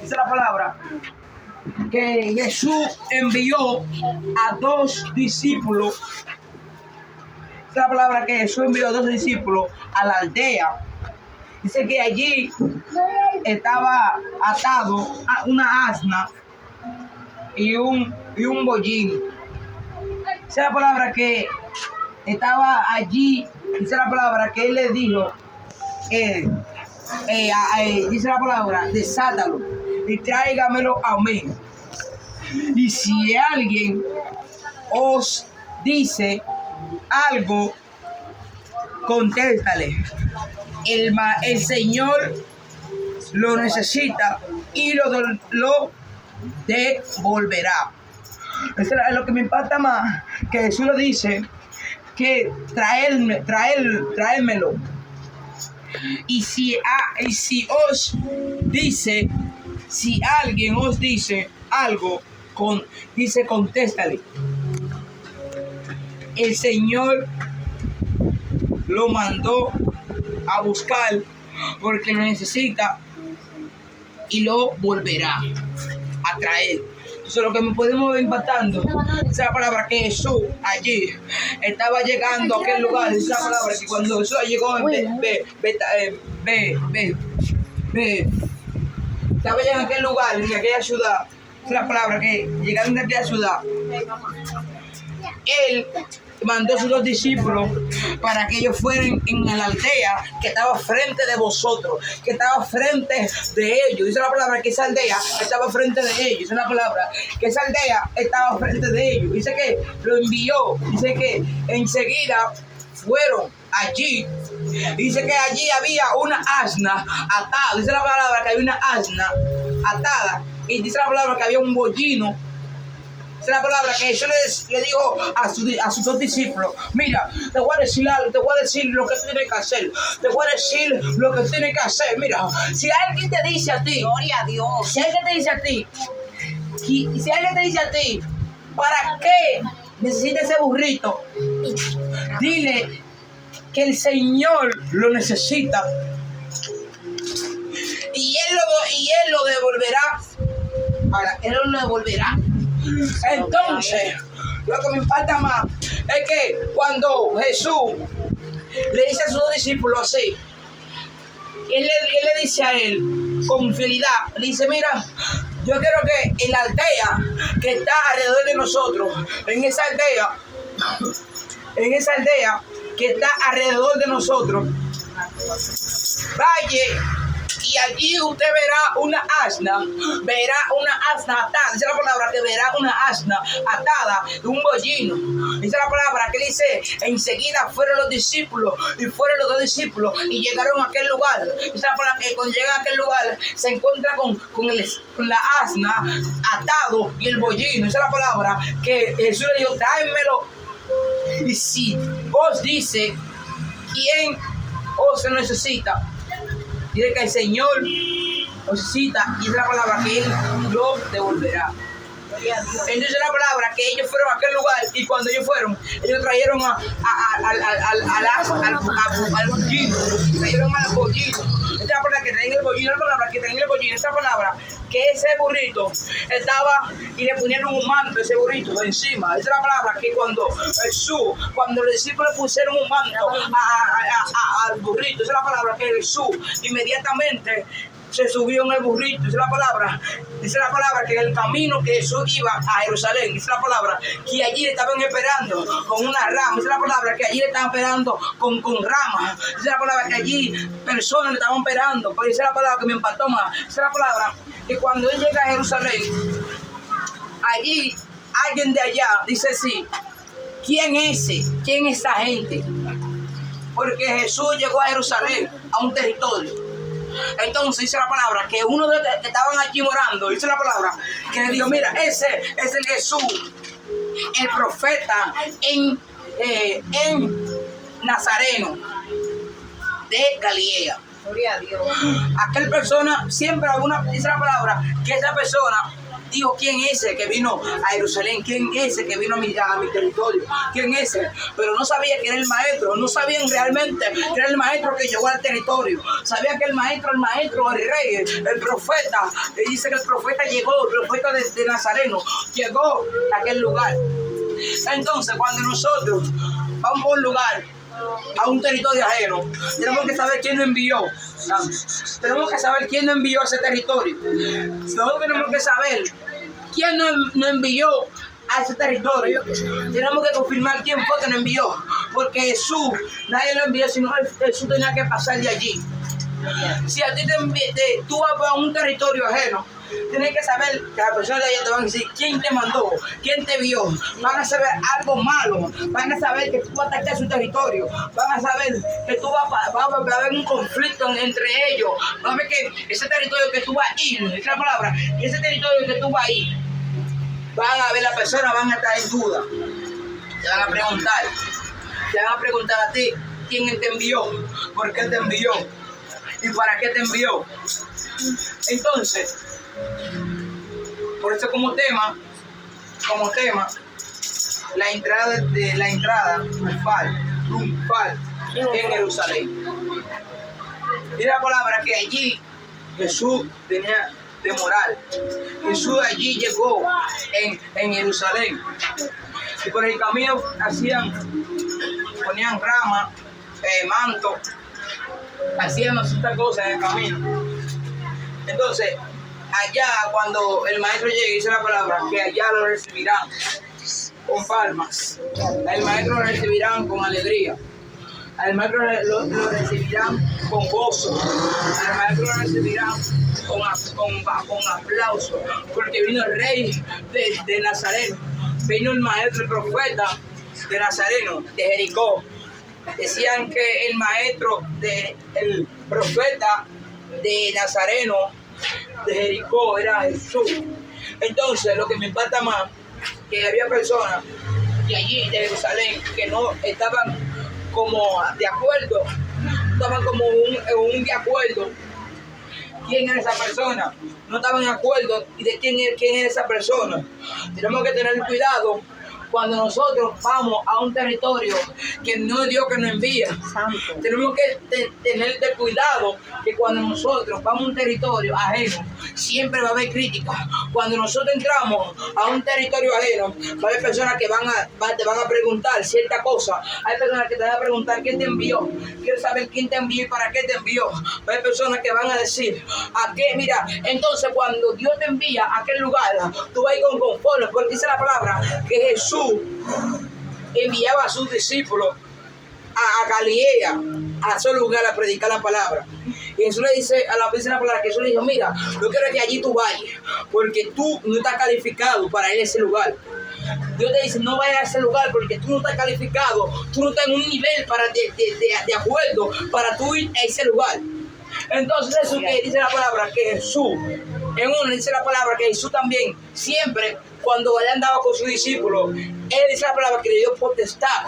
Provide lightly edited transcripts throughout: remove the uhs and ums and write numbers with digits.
dice la palabra, que Jesús envió a 2 discípulos. Dice la palabra que Jesús envió a 2 discípulos a la aldea. Dice que allí estaba atado a una asna y un bollín. Dice la palabra que estaba allí. Dice la palabra que él le dijo, dice la palabra, desátalo y tráigamelo a mí. Y si alguien os dice algo, contéstale. El Señor lo necesita y lo devolverá. Eso es lo que me impacta más, que Jesús lo dice, que traérmelo. Y si alguien os dice algo, dice contéstale. El Señor lo mandó a buscar porque lo necesita y lo volverá a traer. Eso es lo que me podemos ver impactando. Esa palabra que Jesús allí estaba llegando a aquel lugar. Esa palabra que cuando Jesús llegó estaba llegando a aquel lugar, en aquella ciudad. Esa es la palabra que llegando a aquella ciudad, él mandó a sus 2 discípulos para que ellos fueran en la aldea que estaba frente de vosotros, que estaba frente de ellos. Dice la palabra que esa aldea estaba frente de ellos. Dice la palabra que esa aldea estaba frente de ellos. Dice que lo envió. Dice que enseguida fueron allí. Dice que allí había una asna atada. Dice la palabra que había una asna atada. Y dice la palabra que había un bollino. Es la palabra que Jesús le dijo a sus 2 discípulos: mira, te voy a decir algo, te voy a decir lo que tienes que hacer, te voy a decir lo que tienes que hacer. Mira, si alguien te dice a ti, gloria a Dios, si alguien te dice a ti, ¿para qué necesitas ese burrito? Dile que el Señor lo necesita y Él lo devolverá. Ahora, Él lo devolverá. Entonces, lo que me impacta más es que cuando Jesús le dice a sus 2 discípulos así, él le dice a él con fidelidad, le dice: mira, yo quiero que en la aldea que está alrededor de nosotros, en esa aldea que está alrededor de nosotros, vaya. Y allí usted verá una asna atada. Dice la palabra que verá una asna atada de un bollino. Dice la palabra que dice: enseguida fueron los discípulos y fueron los 2 discípulos y llegaron a aquel lugar. Dice la palabra que cuando llegan a aquel lugar se encuentra con la asna atado y el bollino. Dice la palabra que Jesús le dijo: tráemelo. Y si vos dice quién os necesita, dice que el Señor os necesita, y es la palabra que Él lo devolverá. Entonces la palabra que ellos fueron a aquel lugar, y cuando ellos fueron, ellos trajeron al bollino, trajeron al bollino. Esta palabra que traen el bollino, la palabra que traen el bollino, esta palabra que ese burrito estaba y le ponieron un manto a ese burrito encima. Esa es la palabra que cuando los discípulos pusieron un manto al burrito, esa es la palabra que Jesús inmediatamente se subió en el burrito. Dice la palabra que en el camino que Jesús iba a Jerusalén, dice la palabra que allí le estaban esperando con una rama. Dice la palabra que allí le estaban esperando con ramas. Dice la palabra que allí personas le estaban esperando. Pero dice la palabra que me impactó más. Dice la palabra que cuando él llega a Jerusalén, allí alguien de allá dice así: ¿quién es ese? ¿Quién es esa gente? Porque Jesús llegó a Jerusalén, a un territorio. Entonces dice la palabra que uno de los que estaban allí morando, dice la palabra que le dijo: mira, ese es el Jesús, el profeta en Nazareno de Galilea. Gloria a Dios. Aquel persona siempre dice la palabra que esa persona dijo, ¿quién es ese que vino a Jerusalén? ¿Quién es ese que vino a mi territorio? ¿Quién es ese? Pero no sabía que era el maestro, no sabían realmente que era el maestro que llegó al territorio. Sabía que el maestro, el rey, el profeta, dice que el profeta llegó, el profeta de Nazareno, llegó a aquel lugar. Entonces, cuando nosotros vamos a un lugar, a un territorio ajeno, tenemos que saber quién nos envió. Tenemos que saber quién nos envió a ese territorio. Nosotros tenemos que saber quién nos envió a ese territorio. Tenemos que confirmar quién fue que nos envió. Porque Jesús, nadie lo envió, sino Jesús tenía que pasar de allí. Si a ti tú vas a un territorio ajeno, tienes que saber que las personas de allá te van a decir quién te mandó, quién te vio. Van a saber algo malo, van a saber que tú atacaste a su territorio, van a saber que tú va a haber un conflicto entre ellos. Van a ver que ese territorio que tú vas a ir, es la palabra, ese territorio que tú vas a ir, van a ver las personas, van a estar en duda. Te van a preguntar a ti quién te envió, por qué te envió y para qué te envió. Entonces, por eso como tema, la entrada triunfal en Jerusalén. Y la palabra que allí Jesús tenía de moral. Jesús allí llegó en Jerusalén. Y por el camino ponían ramas, manto, hacían otras cosas en el camino. Entonces, allá cuando el maestro llegue, dice la palabra, que allá lo recibirán con palmas. El maestro lo recibirán con alegría. Al maestro lo recibirán con gozo. Al maestro lo recibirán con aplauso. Porque vino el rey de Nazareno. Vino el maestro, el profeta de Nazareno, de Jericó. Decían que el maestro el profeta de Nazareno, de Jericó, era Jesús. Entonces, lo que me impacta más, que había personas de allí, de Jerusalén, que no estaban como de acuerdo, estaban como un de acuerdo. ¿Quién era esa persona? No estaban de acuerdo y de quién es esa persona. Tenemos que tener cuidado cuando nosotros vamos a un territorio que no es Dios que nos envía. Santo. Tenemos que tener de cuidado que cuando nosotros vamos a un territorio ajeno, siempre va a haber crítica. Cuando nosotros entramos a un territorio ajeno, va a haber personas que te van a preguntar cierta cosa. Hay personas que te van a preguntar quién te envió. Quiero saber quién te envió y para qué te envió. Va a haber personas que van a decir, ¿a qué? Mira, entonces cuando Dios te envía a aquel lugar, tú vas a ir con conforme, porque dice la palabra que Jesús enviaba a sus discípulos a Galilea, a ese lugar a predicar la palabra. Y Jesús le dice a la palabra que Jesús le dijo, mira, yo quiero que allí tú vayas, porque tú no estás calificado para ir a ese lugar. Dios te dice, no vayas a ese lugar porque tú no estás calificado, tú no estás en un nivel de acuerdo para tú ir a ese lugar. Entonces Jesús, que dice la palabra que Jesús, en uno dice la palabra que Jesús también, siempre cuando él andaba con sus discípulos, él dice la palabra que le dio potestad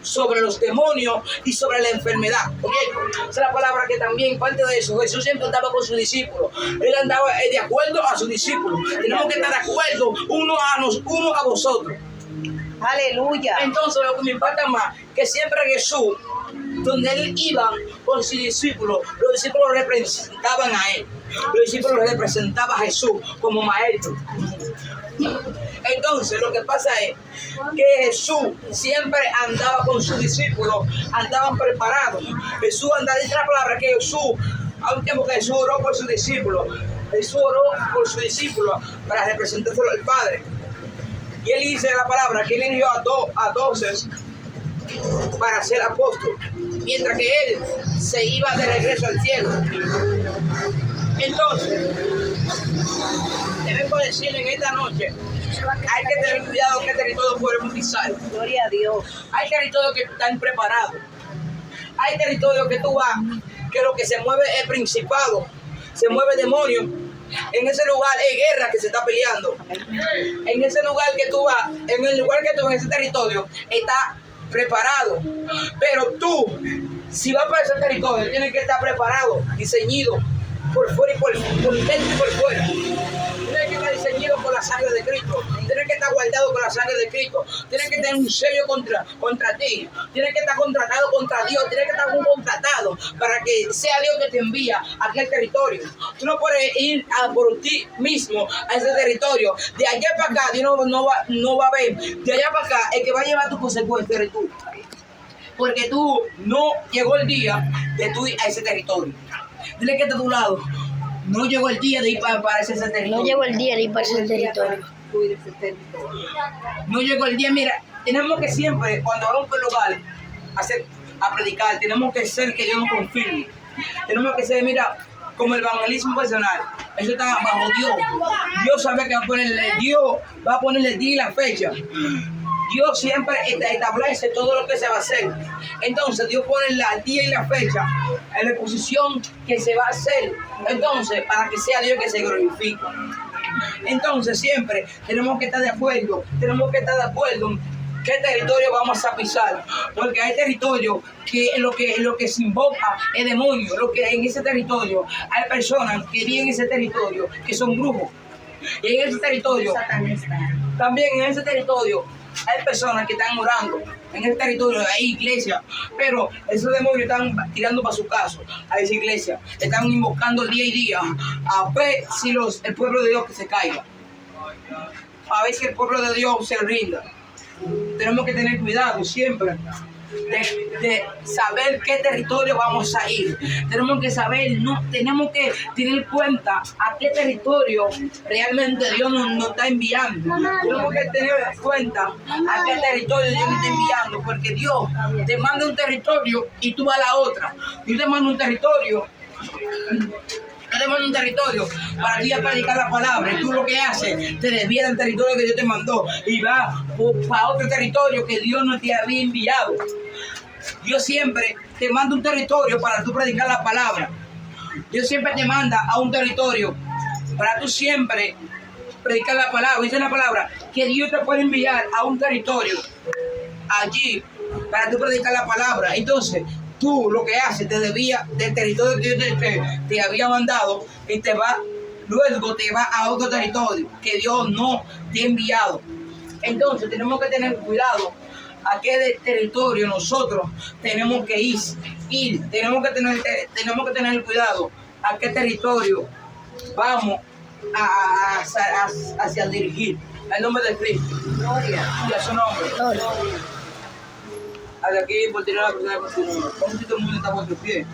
sobre los demonios y sobre la enfermedad. ¿Okay? Esa es la palabra que también, parte de eso, Jesús siempre andaba con sus discípulos. Él andaba de acuerdo a sus discípulos. Tenemos que estar de acuerdo uno a vosotros. Aleluya. Entonces lo que me impacta más, que siempre Jesús, donde él iba con sus discípulos, los discípulos representaban a él. Los discípulos representaban a Jesús como maestro. Entonces lo que pasa es que Jesús siempre andaba con sus discípulos, andaban preparados. Jesús andaba, dice la palabra que Jesús, a un tiempo que Jesús oró por sus discípulos, para representárselo al Padre. Y él dice la palabra que él eligió a 12 para ser apóstol, mientras que él se iba de regreso al cielo. Entonces, te vengo a decir en esta noche, hay que tener cuidado qué territorio podemos pisar. Gloria a Dios. Hay territorios que están preparados. Hay territorios que tú vas, que lo que se mueve es principado, se mueve demonio. En ese lugar hay guerra que se está peleando. En ese lugar que tú vas, en ese territorio, está preparado. Pero tú, si vas para ese territorio, tienes que estar preparado y ceñido por fuera y por dentro y por fuera. Tienes que estar ceñido por la sangre de Cristo. Tienes que tener un sello contra ti. Tienes que estar contratado contra Dios. Tienes que estar contratado para que sea Dios que te envía a aquel territorio. Tú no puedes ir por ti mismo a ese territorio. De allá para acá, Dios no va a ver. De allá para acá, el que va a llevar tu consecuencia eres tú. Porque tú no llegó el día de tú ir a ese territorio. Dile que está a tu lado. No llegó el día de ir para ese territorio. No llegó el día de ir para ese territorio. No llegó el día. Mira, tenemos que siempre, cuando vamos por el lugar a predicar, tenemos que ser que Dios nos confirme. Tenemos que ser, mira, como el evangelismo personal. Eso está bajo Dios. Dios sabe que va a ponerle, Dios va a ponerle el día y la fecha. Dios siempre establece todo lo que se va a hacer. Entonces Dios pone el día y la fecha en la exposición que se va a hacer. Entonces, para que sea Dios que se glorifique. Entonces siempre tenemos que estar de acuerdo. Tenemos que estar de acuerdo en qué territorio vamos a pisar. Porque hay territorios que lo que se invoca es demonio. Lo que en ese territorio hay personas que viven en ese territorio que son brujos. Y en ese territorio, también en ese territorio, hay personas que están orando. En ese territorio hay iglesias, pero esos demonios están tirando para su caso a esa iglesia. Están invocando día y día a ver si el pueblo de Dios que se caiga. A ver si el pueblo de Dios se rinda. Tenemos que tener cuidado siempre de saber qué territorio vamos a ir. Tenemos que saber, tenemos que tener cuenta a qué territorio realmente Dios nos está enviando. Tenemos que tener cuenta a qué territorio Dios nos está enviando, porque Dios te manda un territorio y tú vas a la otra. Dios te manda un territorio. Yo te mando un territorio para ti a predicar la palabra. Y tú lo que haces, te desvías del territorio que Dios te mandó y vas para otro territorio que Dios no te había enviado. Dios siempre te manda un territorio para tú predicar la palabra. Dios siempre te manda a un territorio para tú siempre predicar la palabra. Dice la palabra que Dios te puede enviar a un territorio allí para tú predicar la palabra. Entonces, tú lo que haces, te desvías del territorio que Dios te había mandado y luego te va a otro territorio que Dios no te ha enviado. Entonces tenemos que tener cuidado a qué territorio nosotros tenemos que ir. Tenemos que tener cuidado a qué territorio vamos hacia dirigir. En nombre de Cristo. Gloria. Y a su nombre. Gloria. Hasta aquí por tirar la persona con su nombre. ¿Cómo si todo el mundo está a vuestros pies?